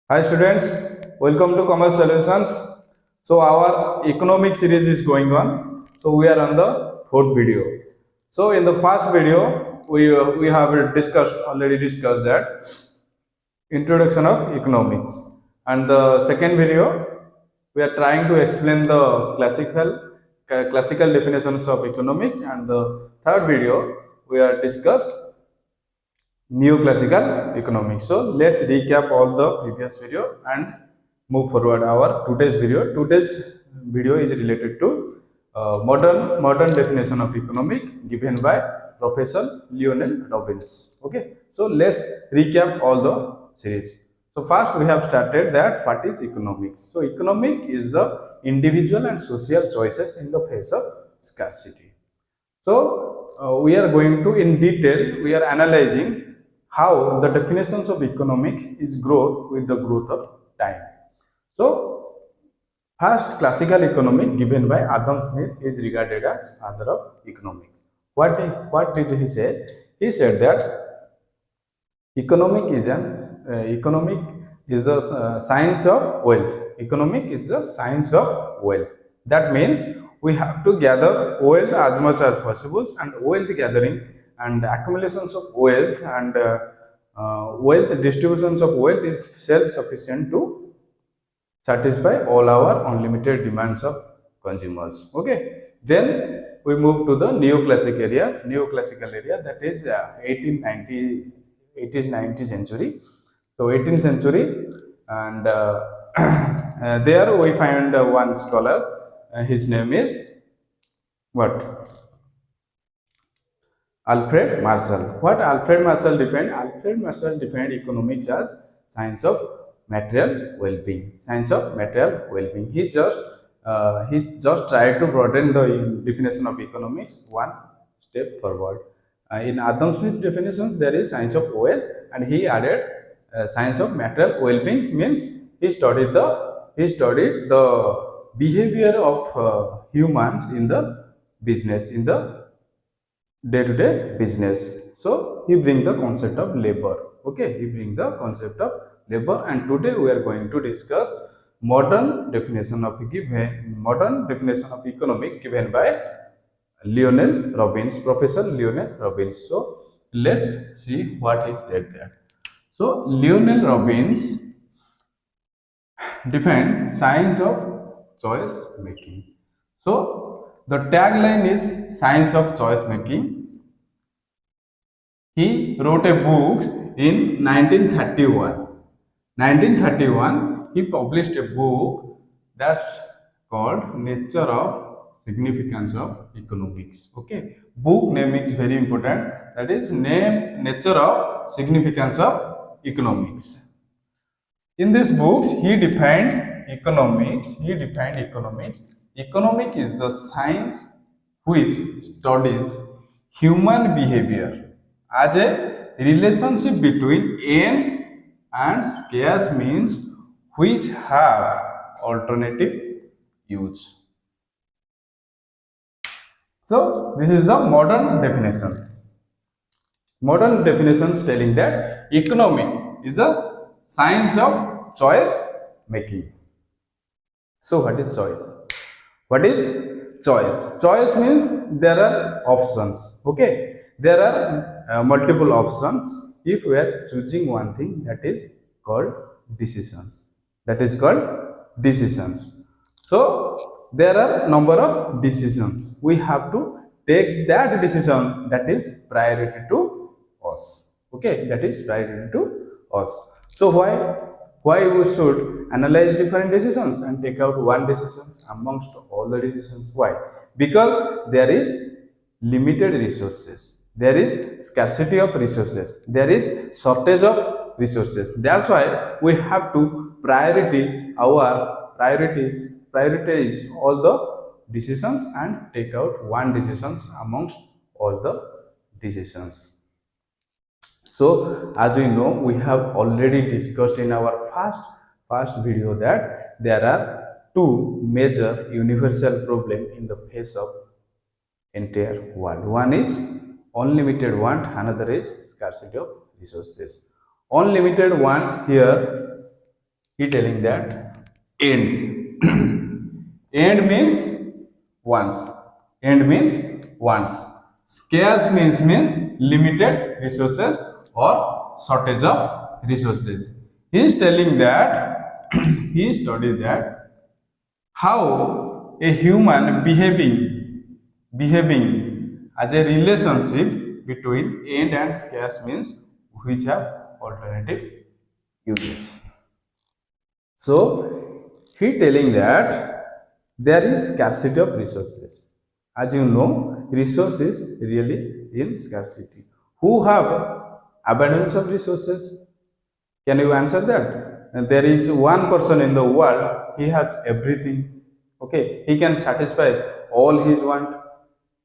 Hi students, welcome to Commerce Solutions. So our economic series is going on. So we are on the fourth video. So in the first video, we have already discussed that introduction of economics, and the second video we are trying to explain the classical definitions of economics, and the third video we are discuss neoclassical economics. So let's recap all the previous video and move forward our today's video. Today's video is related to modern definition of economic given by Professor Lionel Robbins. Okay, so let's recap all the series. So first we have started that what is economics. So economic is the individual and social choices in the face of scarcity. So we are going to in detail, we are analyzing how the definitions of economics is growth with the growth of time. So first, classical economic given by Adam Smith is regarded as father of economics. What did he say? He said that economic is the science of wealth. Economic is the science of wealth. That means we have to gather wealth as much as possible, and wealth gathering and accumulations of wealth and wealth distributions of wealth is self-sufficient to satisfy all our unlimited demands of consumers. Okay, then we move to the neoclassical area, that is 1890 century. So 18th century, and there we find one scholar, his name is what? Alfred Marshall. What Alfred Marshall defined? Alfred Marshall defined economics as science of material well-being. Science of material well-being. He just tried to broaden the definition of economics one step forward. In Adam Smith's definitions, there is science of wealth, and he added science of material well-being. Means he studied the behavior of humans in the business, in the day-to-day business. So he bring the concept of labor. Okay, he bring the concept of labor, and today we are going to discuss modern definition of economic given by Lionel Robbins, Professor Lionel Robbins. So let's see what he said there. So Lionel Robbins defined science of choice making. So the tagline is science of choice making. He wrote a book in 1931. 1931, he published a book that's called Nature of Significance of Economics. Okay, book name is very important. That is Nature of Significance of Economics. In this books, he defined economics. Economic is the science which studies human behavior as a relationship between ends and scarce means which have alternative use. So this is the modern definitions. Modern definitions telling that economic is the science of choice making. So what is choice? What is choice? Choice means there are options. Okay, there are multiple options. If we are choosing one thing, that is called decisions. So there are number of decisions. We have to take that decision that is priority to us. Okay, that is priority to us. So why we should analyze different decisions and take out one decision amongst all the decisions? Why? Because there is limited resources, there is scarcity of resources, there is shortage of resources. That's why we have to prioritize all the decisions and take out one decisions amongst all the decisions. So as we know, we have already discussed in our first video that there are two major universal problems in the face of entire world. One is unlimited want, another is scarcity of resources. Unlimited wants here He telling that ends. End means once. End means once. Scarce means limited resources or shortage of resources. He is telling that he studied that how a human behaving as a relationship between end and scarce means which have alternative uses. So he telling that there is scarcity of resources. As you know, resources really in scarcity. Who have abundance of resources? Can you answer that? And there is one person in the world, he has everything. Okay, he can satisfy all his want.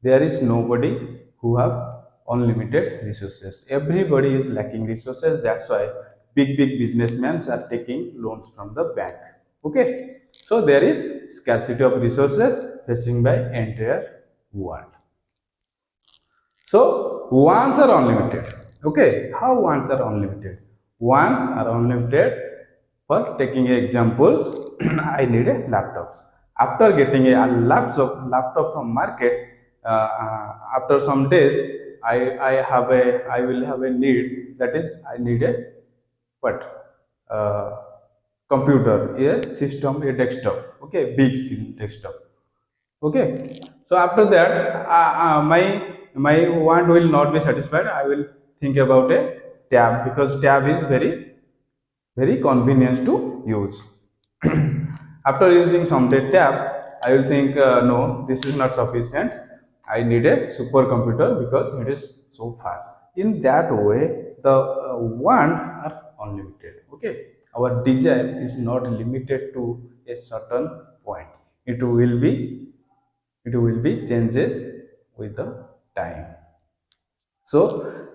There is nobody who have unlimited resources. Everybody is lacking resources. That's why big businessmen are taking loans from the bank. Okay, so there is scarcity of resources facing by entire world. So wants are unlimited. Okay, how wants are unlimited? Wants are unlimited. For taking examples, I need a laptop. After getting a laptop from market, after some days, I will have a need, that is I need a what uh, computer, a system, a desktop. Okay, big screen desktop. Okay, so after that my want will not be satisfied. I will think about a tab, because tab is very convenient to use. After using some tab, I will think, no, this is not sufficient. I need a supercomputer because it is so fast. In that way, the want are unlimited. Okay, our desire is not limited to a certain point. It will be changes with the time. So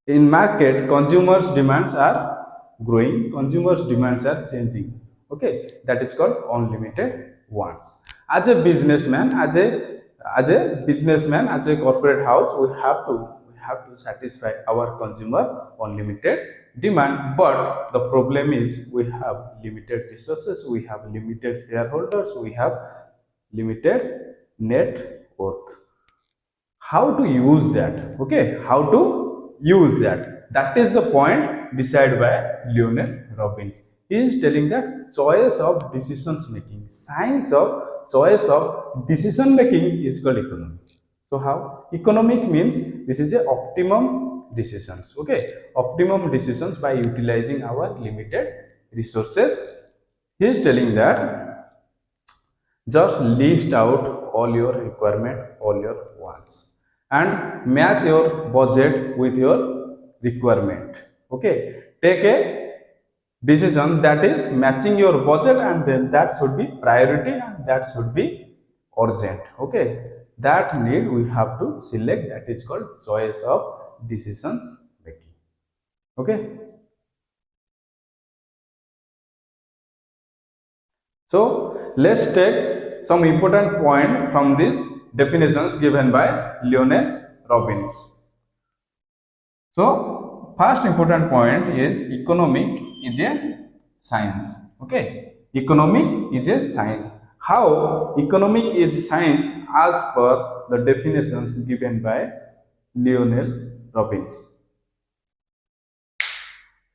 in market, consumers demands are growing, consumers demands are changing. Okay, that is called unlimited wants. As a corporate house, we have to satisfy our consumer unlimited demand. But the problem is we have limited resources, we have limited shareholders, we have limited net worth. How to use that? Okay, how to use that is the point decided by Lionel Robbins. He is telling that choice of decisions making, science of choice of decision making is called economics. So how? Economic means this is a optimum decisions. Okay, optimum decisions by utilizing our limited resources. He is telling that just list out all your requirement, all your wants, and match your budget with your requirement. Okay, take a decision that is matching your budget, and then that should be priority and that should be urgent. Okay, that need we have to select. That is called choice of decisions making. Okay, so let's take some important point from these definitions given by Lionel Robbins. So first important point is economic is a science. Okay, economic is a science. How economic is science as per the definitions given by Lionel Robbins.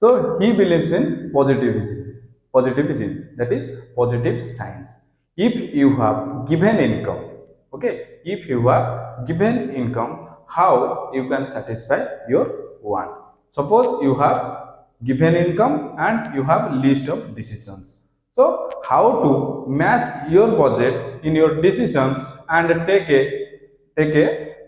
So he believes in positivism, that is positive science. If you have given income, okay, if you have given income, how you can satisfy your want? Suppose you have given income and you have list of decisions. So how to match your budget in your decisions and take a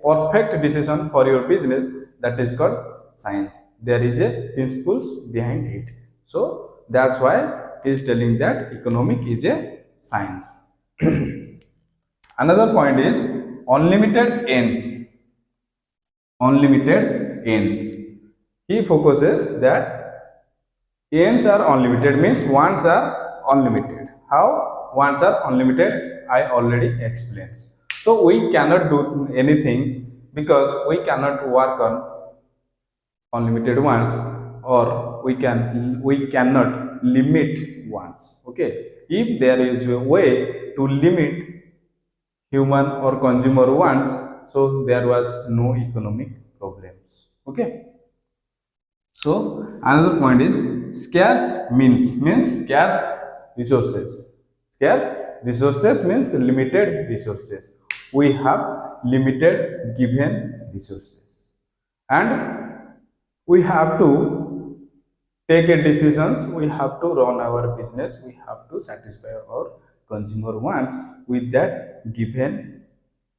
perfect decision for your business, that is called science. There is a principles behind it. So that's why he is telling that economic is a science. Another point is unlimited ends. Unlimited ends. He focuses that ends are unlimited means wants are unlimited. How wants are unlimited? I already explained. So we cannot do anything because we cannot work on unlimited ones, or we cannot limit wants. Okay, if there is a way to limit human or consumer wants, so there was no economic problems. Okay. So another point is scarce means scarce resources. Scarce resources means limited resources. We have limited given resources, and we have to take a decisions. We have to run our business. We have to satisfy our consumer wants with that given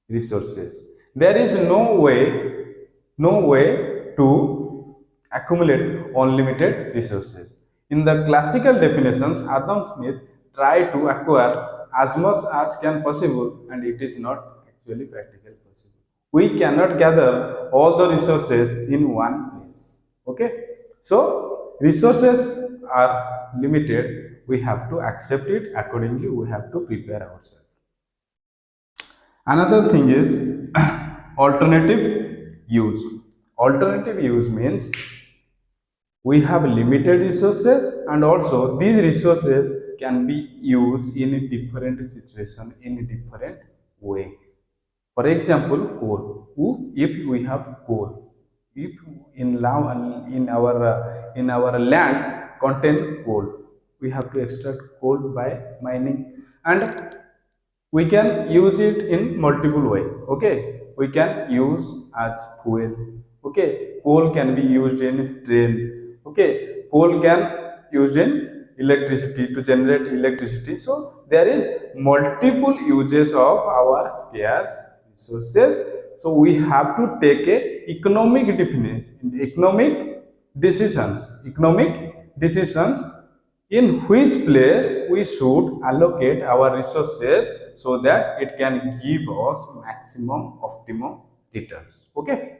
resources. There is no way to accumulate unlimited resources. In the classical definitions, Adam Smith tried to acquire as much as can possible, and it is not actually practical possible. We cannot gather all the resources in one place. Okay, so resources are limited. We have to accept it accordingly. We have to prepare ourselves. Another thing is alternative use. Alternative use means we have limited resources, and also these resources can be used in a different situation in a different way. For example, coal. If we have coal, if in our land contain coal, we have to extract coal by mining, and we can use it in multiple way. Okay, we can use as fuel. Okay, coal can be used in train. Okay, coal can used in electricity to generate electricity. So there is multiple uses of our scarce resources. So we have to take a economic decisions in which place we should allocate our resources so that it can give us maximum optimum returns. Okay,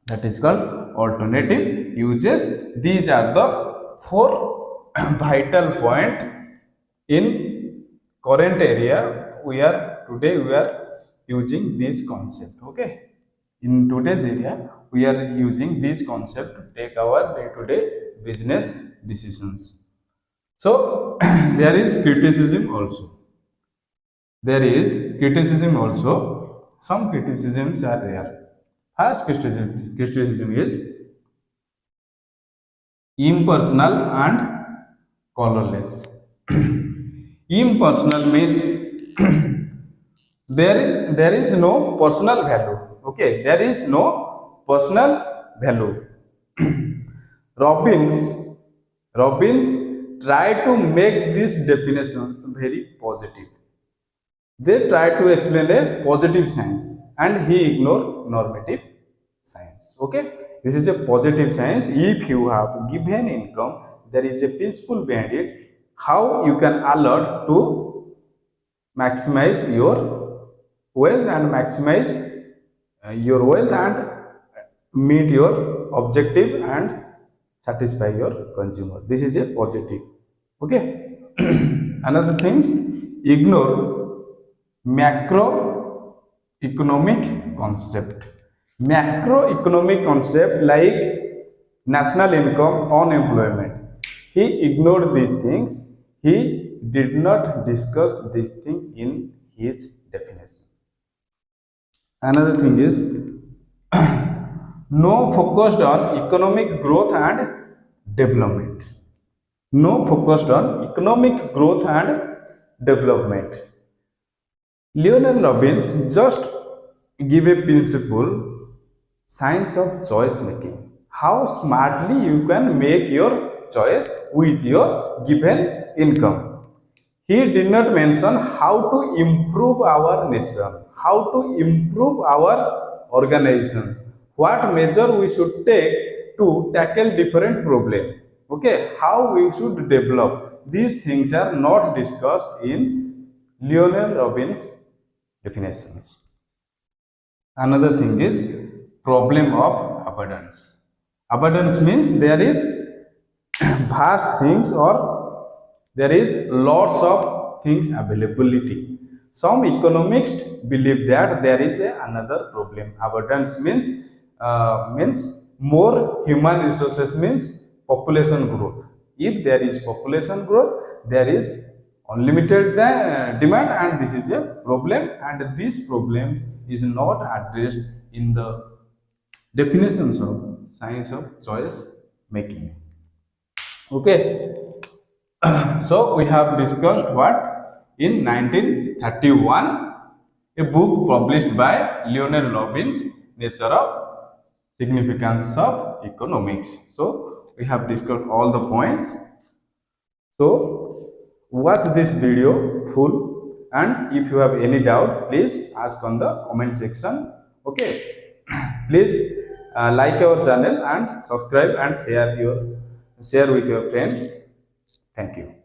that is called alternative uses. These are the four vital point in current area. We are using this concept. Okay, in today's area we are using this concept to take our day-to-day business decisions. So there is criticism also. There is criticism also. Some criticisms are there. First criticism is impersonal and colorless. Impersonal means there is no personal value. Okay, there is no personal value. Robbins try to make these definitions very positive. They try to explain a positive science, and he ignore normative science. Okay, this is a positive science. If you have given income, there is a principle behind it. How you can alert to maximize your wealth and maximize your wealth and meet your objective and satisfy your consumer. This is a positive. Okay. Another things, ignore macroeconomic concept. Macroeconomic concept like national income, unemployment. He ignored these things. He did not discuss this thing in his definition. Another thing is no focused on economic growth and development. No focused on economic growth and development. Lionel Robbins just give a principle, science of choice making. How smartly you can make your choice with your given income. He did not mention how to improve our nation, how to improve our organizations, what measure we should take to tackle different problem. Okay, how we should develop. These things are not discussed in Lionel Robbins definitions. Another thing is problem of abundance. Abundance means there is vast things or there is lots of things availability. Some economists believe that there is another problem. Abundance means more human resources means population growth. If there is population growth, there is unlimited demand, and this is a problem, and this problem is not addressed in the definitions of science of choice making. Okay, so we have discussed what in 1931 a book published by Lionel Robbins, Nature of Significance of Economics. So we have discussed all the points. So watch this video full, and if you have any doubt, please ask on the comment section. Okay, please like our channel and subscribe and share with your friends. Thank you.